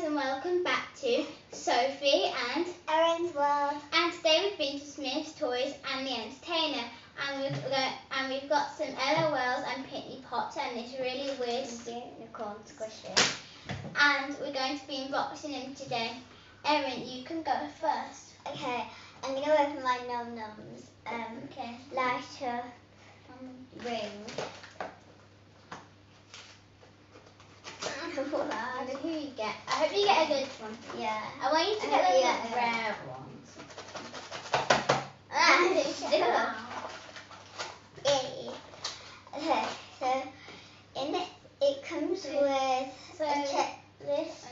and welcome back to Sophie and Erin's World. And today we've been to Smith's Toys and the Entertainer, and we've got some LOLs and Pitney Pops and this really weird unicorn squishy. And we're going to be unboxing them today. Erin, you can go first. Okay, I'm gonna open my Num Nums Okay. lighter ring. And who you get? I hope you get a good one. Yeah. I want you to get the rare ones. Okay, so in it comes with a checklist,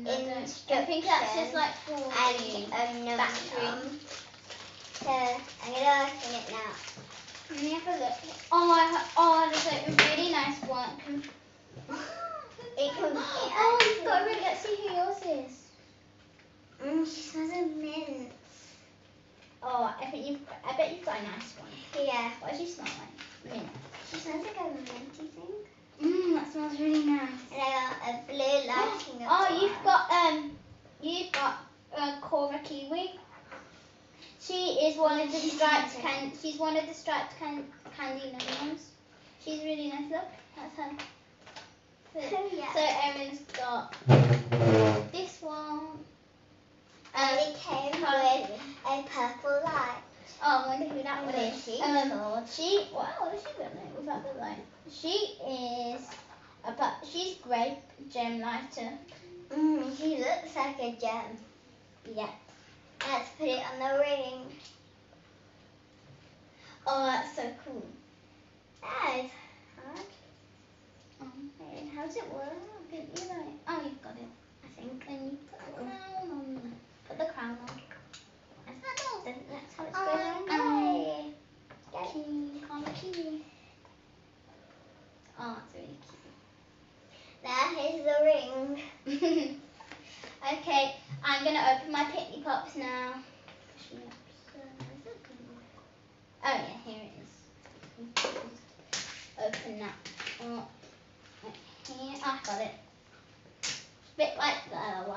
instructions, I think that's just like for and the battery. So I'm gonna open it now. Let me have a look. Oh, there's like a really nice one. It comes. Oh, you've got a really. Let's see who yours is. She smells of mint. Oh, I bet you've got a nice one. Yeah. What does she smell like? Mint. She smells like a minty thing. That smells really nice. And I got a blue lighting up. Oh, you've got Cora Kiwi. She is one of the striped she's one of the striped candy lemons. She's really nice. Look, that's her. Yeah. So Erin's got this one. And it came with a purple light. Oh, I wonder who that one is. She Wow, what has she got there without the light? She is she's grape gem lighter. She looks like a gem. Yeah. Let's put it on the ring. Oh, that's so cool. That is hard. Okay, how does it work? Didn't you know? Oh, you've got it. I think. Then you put the crown on. Put the crown on. That's how it's going on. Kiwi. Oh, it's really That is the ring. cute. Okay, I'm gonna open my Pitney Pops now. Oh yeah, here it is. Open that. Oh, here. I got it. It's a bit like that. Wow.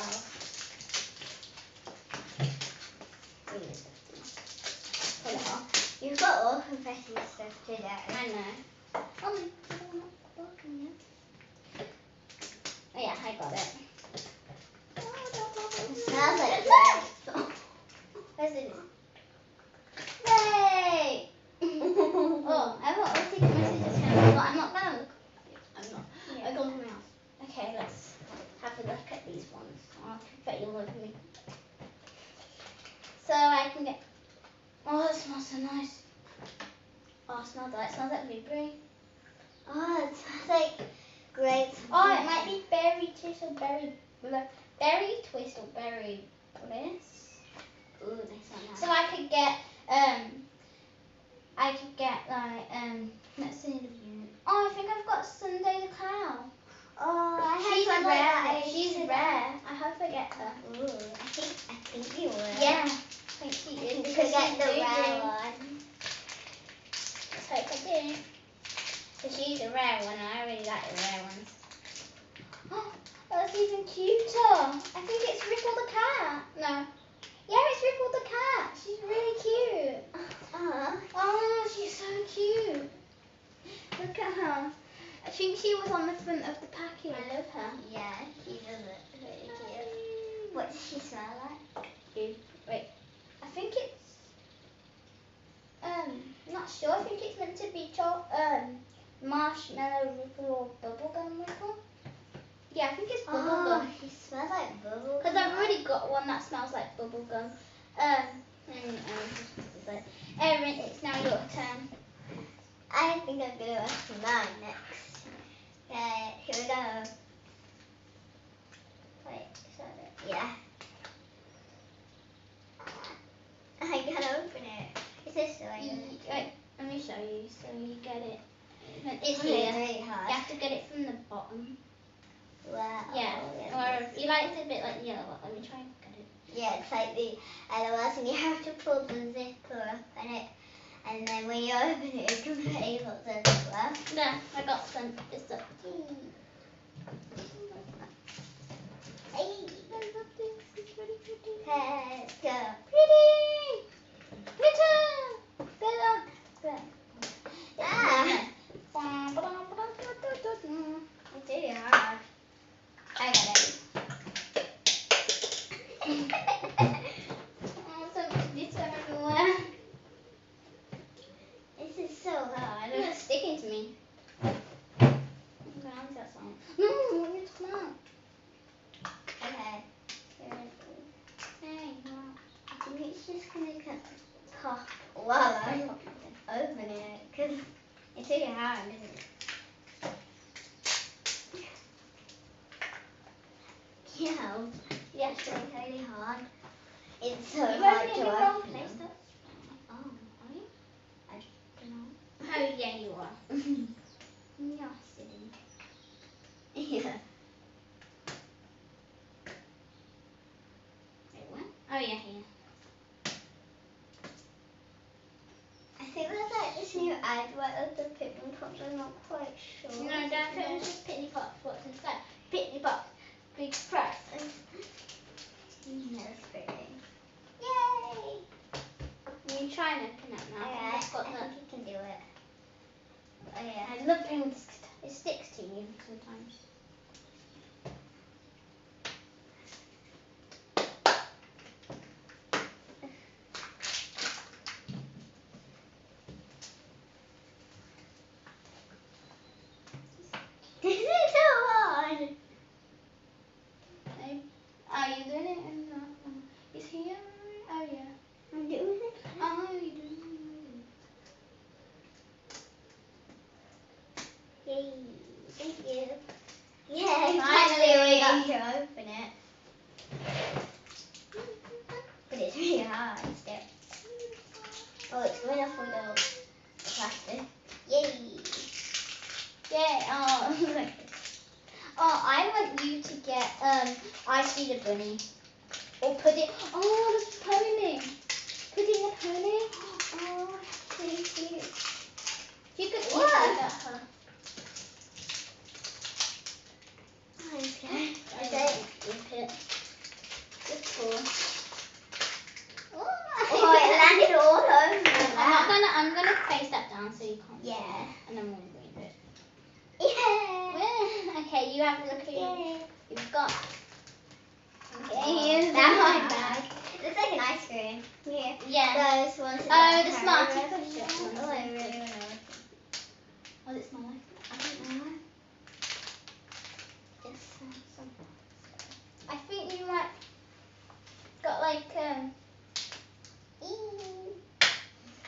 Pull it off. You've got all confetti stuff today. I know. Oh, yeah, I got it. It smells like bread. Where's it? Yay! Oh, I want to see the messages now, but I'm not gonna look. I'm not. Yeah. I got something else. Okay, let's have a look at these ones. Oh, confetti all over me. So I can get. Oh, it smells so nice. Oh, it smells like blueberry. Oh, it smells like grapes. Oh, it might be berry twist or berry twist or berry bliss. Ooh, they sound nice. So I could get like let's see the view. Oh, I think I've got Sunday the Cow. Oh, She's one rare. like that. She's rare. I hope I get her. Ooh, I think you would. Yeah, I think she is You because could get she's the blue rare green. one. Let's hope I do. Because she's a rare one and I really like the rare ones. Oh, that's even cuter. I think it's Ripple the cat. No. Yeah, it's Ripple the cat. She's really cute. Oh, she's so cute. Look at her. I think she was on the front of the package. I love her. Yeah, she does look really cute. What does she smell like? Wait, I think it's not sure. I think it's meant to be marshmallow ripple or bubblegum ripple. Yeah, I think it's bubblegum. She smells like bubblegum. Because I've already got one that smells like bubblegum. Erin, it's now your turn. I think I'm gonna open mine next. Okay, here we go. Wait, is that it? Yeah. I gotta open it. Is this the way? Wait, let me show you so you get it. It's really, here. really hard. You have to get it from the bottom. Wow. Yeah, or you like it a bit like yellow. Let me try and get it. Yeah, it's like the LOLs, and you have to pull the zipper up and it, and then when you open it, it contains lots of stuff. Yeah, I got some. It's up. Hey. Well, I'm opening it because It's in your hand, isn't it? yeah, Yes. it's really hard. It's so You hard open it to in the wrong open place, them. though. Oh, are you? I don't know. Oh, yeah, you are. You're silly. Yeah. Wait, what? Oh, yeah, here. I think there's like this new advert of the Pippin Pops. I'm not quite sure. No, don't think it's just Pitney Pops. What's inside? Pitney Pops. Big surprise. That's pretty. Yay! You try and open it now. Alright, I've got I the... think you can do it. Oh yeah. I love doing this. It sticks to you sometimes. This is so hard. Are you doing it in the... Is here? Oh, yeah. I'm doing it. Oh, you doing it? Yay. Thank you. Yay, Finally. we got to open it. But it's really hard still. Oh, it's going off with the plastic. Yay. Yay. Oh, oh, I want you to get I See the Bunny. Or put it... Oh, there's a pony. Put it in a pony. Oh, really cute. You could easily What? get her. I'm scared. Okay. Rip it. Just pull. Oh, it landed all over that. I'm gonna face that down so you can't see Yeah. it, and then we'll leave it. Yeah. Okay, you have to look at it. Yay. You've got. Okay, now my bag. It's like an ice cream. Here. Yeah. Those ones. Oh, the Smarty Push ones. Oh, I really want to. Oh, it's my life. I don't know. It's some. I think you might got like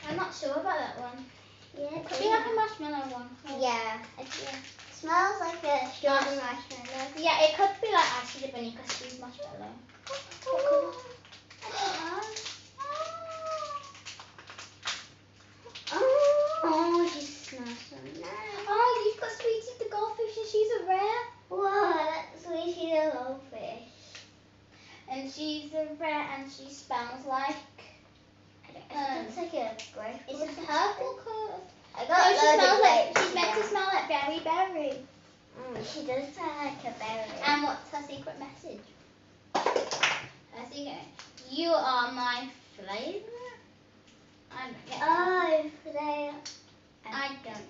I'm not sure about that one. Yeah. Could be like a marshmallow one. Yeah. Yeah. Smells like a strawberry marshmallow. Yeah, it could be like I See the Bunny because she's marshmallow. What colour? Oh, she smells so nice. Oh, you've got Sweetie the goldfish and she's a rare. Wow, that's Sweetie the goldfish. And she's a rare and she smells like It's like a grape. it's a purple colour. I Oh, got she loads smells of like grapes. she's meant to smell like berry berry. She does smell like a berry. And what's her secret message? Her secret. You are my favourite. I don't get that. Oh, they. I don't know.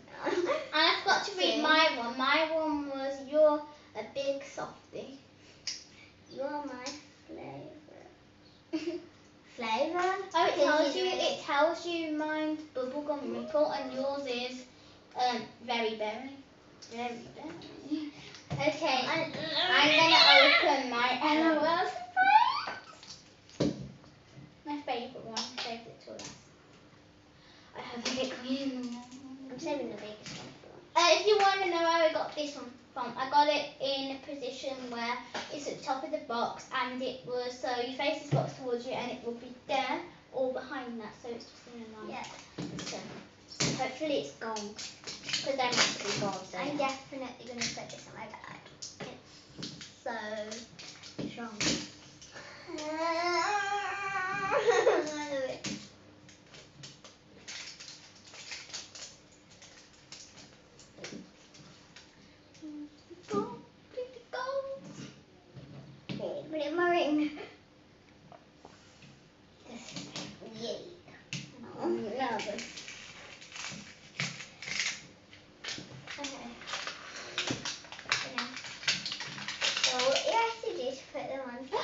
And I forgot to read my one. My one was you're a big softie. You're my flavor. Flavor? Oh, it tells you mine's bubblegum ripple and yours is very berry. Very berry. Okay, I'm gonna open my LOL surprise. My favourite one. I saved it till last. I have a big one. I'm saving the biggest one for. If you want to know where I got this one from, I got it in a position where it's at the top of the box and it was so you face this box towards you and it will be there or behind that, so it's just in a line. Yeah. So hopefully it's gold because they're meant to be gold. So I'm yeah. definitely going to put this on my bag. It's so strong. Okay, put it in my ring. Yay. I'm nervous. Okay. So what you have to do is put them on. I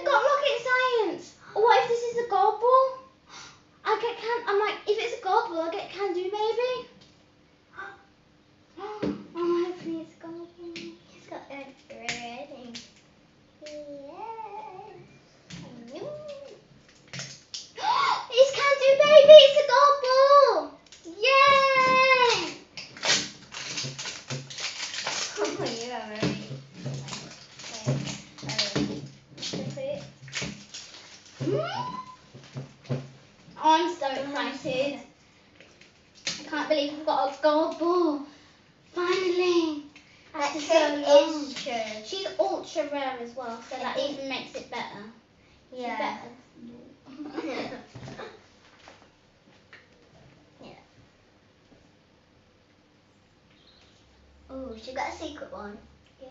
got rocket science. What if this is a gold ball? I get I'm like, if it's a gold ball, I get can do baby. Oh, hopefully it's a gold ball. It's got a red thing. Yes. It's can do baby. It's a gold I'm so excited. I can't believe I've got a gold ball. Finally. That After trick so long. is true. She's ultra rare as well, so that think- even makes it better. Yeah. She's better. Oh, she got a secret one. Yeah.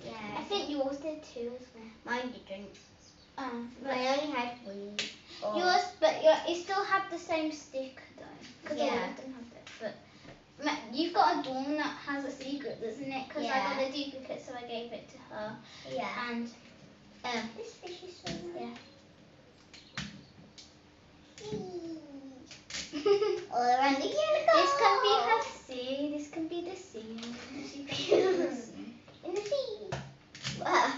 Yeah. I think yours did too as well. Mine didn't. But Mine only had three. yours, but it still had the same sticker though. Because all Yeah. of them have it. But you've got a Dawn that has a secret, doesn't it? Because I got Yeah. a duplicate, so I gave it to her. Yeah. And This fish is so yeah. All around the unicorn. This can be her sea. This can be the sea. She can be the sea. In the sea. Wow.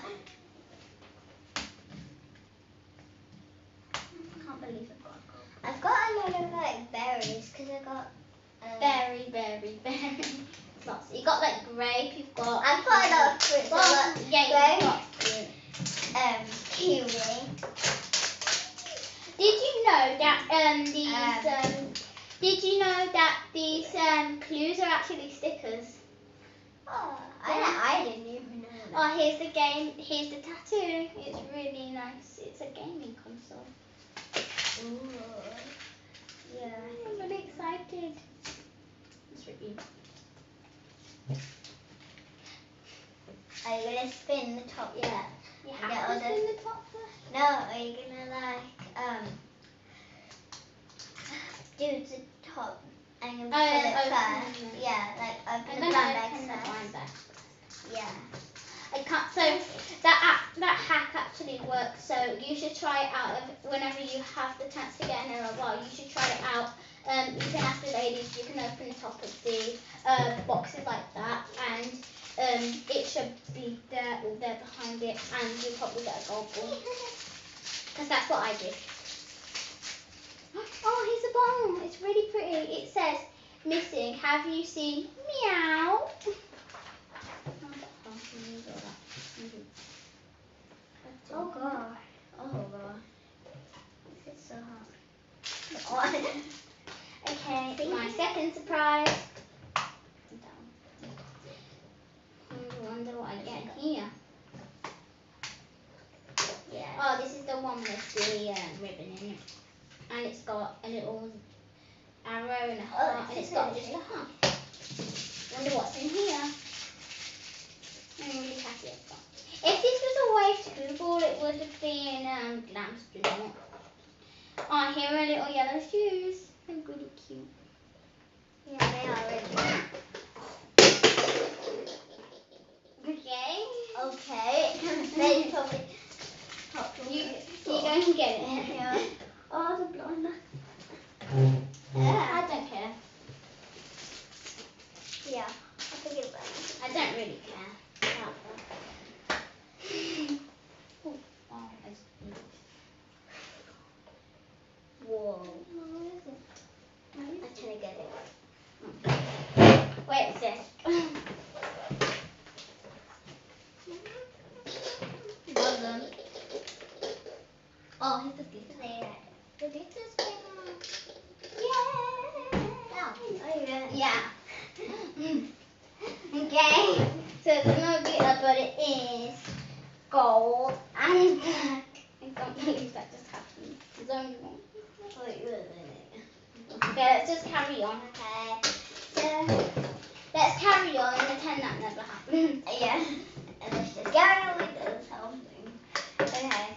I can't believe I've got a gold. I've got a lot of like berries because I got. Berry. Lots. You got like grape. You've got. I've got a lot of fruits. Well, yeah, you've got fruit. Kiwi. Did you know that Did you know that these clues are actually stickers? Oh, Yeah. I didn't even know that. Oh, here's the game. Here's the tattoo. It's really nice. It's a gaming console. Ooh. Yeah. I'm really excited. It's really. Are you gonna spin the top? Yeah. You Get have all to the- spin the top first. No, are you gonna do the top and then pull it open first? them. Yeah, like I'm open the gonna blind open the bags blind first. bag. Yeah. I can't. So that hack actually works. So you should try it out whenever you have the chance to get an error. Well, you should try it out. You can ask the ladies. You can open the top of the boxes like that, and it should be there or there behind it, and you'll probably get a gold ball. Because that's what I did. Oh, here's a ball. It's really pretty. It says missing. Have you seen meow? Oh god. Oh god. This is so hot. Okay, my second surprise. I wonder what I get here. Yeah. Oh, this is the one with the ribbon in it. And it's got a little arrow and a heart, and it's got just a heart. Wonder what's in here. I'm really happy I've got. If this was a waste ball, it would have been Glamston. Oh, here are little yellow shoes. They're really cute. Yeah, they are really Okay. Okay. They probably You going to get it? Yeah. Oh, the blonde. Yeah. I don't care. Yeah. I think it's fine. I don't really care about that. Oh, Whoa. Where is it? I'm trying to get it. Wait a sec. Well done. Oh, here's the glitter. There. The glitter's going on. Yeah. Oh, yeah. Yeah. Okay. So it's no glitter, but it is gold and black. I can't believe that just happened. There's only one. Okay, let's just carry on. Okay. Let's carry on and pretend that never happened. Yeah. And let's just go on with this whole thing. Okay.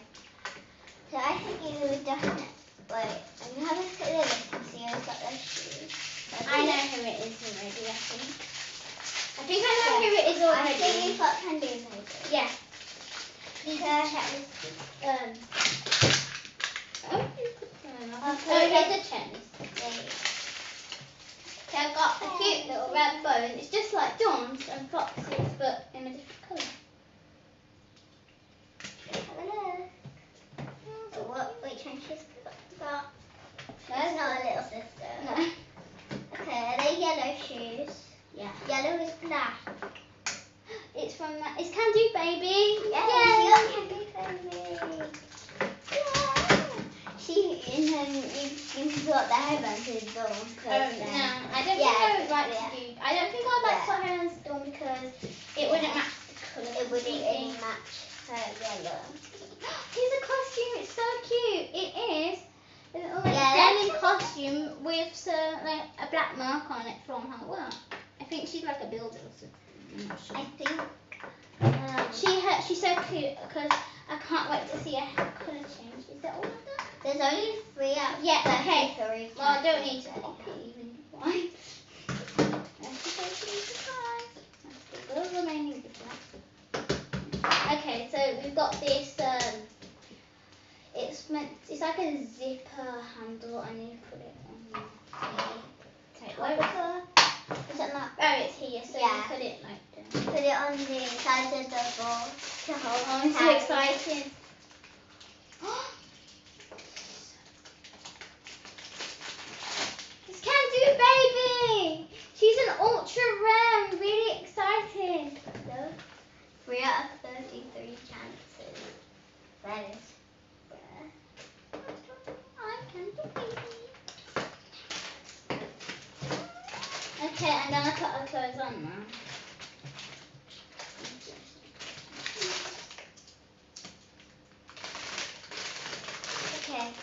So I think you definitely wait. I'm gonna have a look at this and see who's got those shoes. I know who it is already, I think. I think I know who it is already. I think you've got candies already. Yeah. Oh, here's a checklist. So I've got a cute little red bone. It's just like Dawn's and Fox's, but in a different colour. So which one she's got? There's It's not a little sister. No. Okay, are they yellow shoes? Yeah. Yellow is black. It's from that. It's Can Do Baby. Yes, you got candy baby. yellow. Here's a costume. It's so cute. It is a little like Yeah, denim costume with like a black mark on it from her work. I think she's like a builder or something. I'm not sure. I think. She's so cute because I can't wait to see her colour change. Is that all of them? There's only 3 out of Yeah, okay. 33 Well, I don't chances need to that copy you have. even one. That's the remaining bit. Okay, so we've got this. It's like a zipper handle, and you put it on here. Okay, where is it not? Oh, it's here. So Yeah. you put it like down. Put it on the side of the ball to hold. Oh, I'm so hands. excited. It's Can-Do Baby! She's an ultra rare. I'm really excited. So, 3 out of 33 chances. That is rare. I Can-Do Baby. Okay, I'm gonna put our clothes on now. Okay.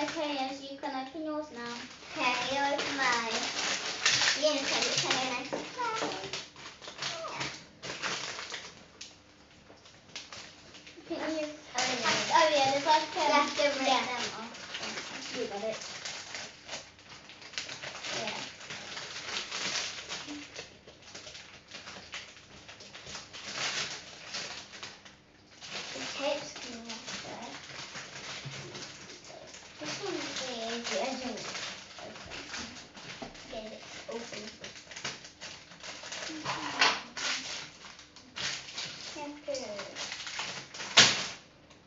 Okay, yes, you can open yours now. Okay, here's mine. The inside is kind of nice and flat. Can you? Oh, Oh yeah, there's like you have to rip yeah. them off. You got it. Yeah. The tape's coming off there. This one's really easy. I don't get it open.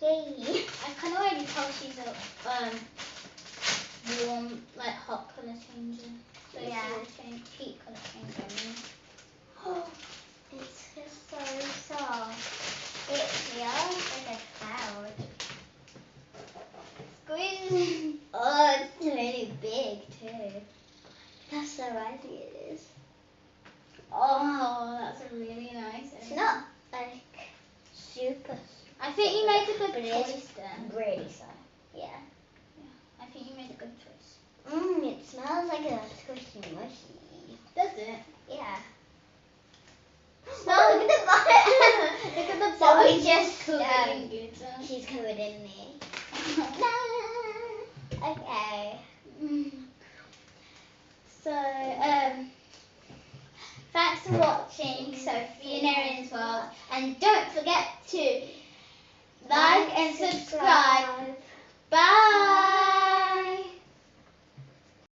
Yay! I can already tell she's a warm, like hot colour changer. So Yeah. she will change heat colour changer. I mean. Oh, it's just so soft. It feels like a cloud. Squeeze. Oh, it's really big too. That's so rising it is. Oh, that's a really nice. It's not like super. I think you made a good But it choice is then. really soft. Yeah. I think you made a good choice. It smells like a squishy mushy. Does it? Yeah. No. Oh, look at the bottom. Look at the So bottom. we just covered in glitter. she's covered in me. Okay. So, thanks for watching Sophie and Erin's World, and don't forget to like and subscribe.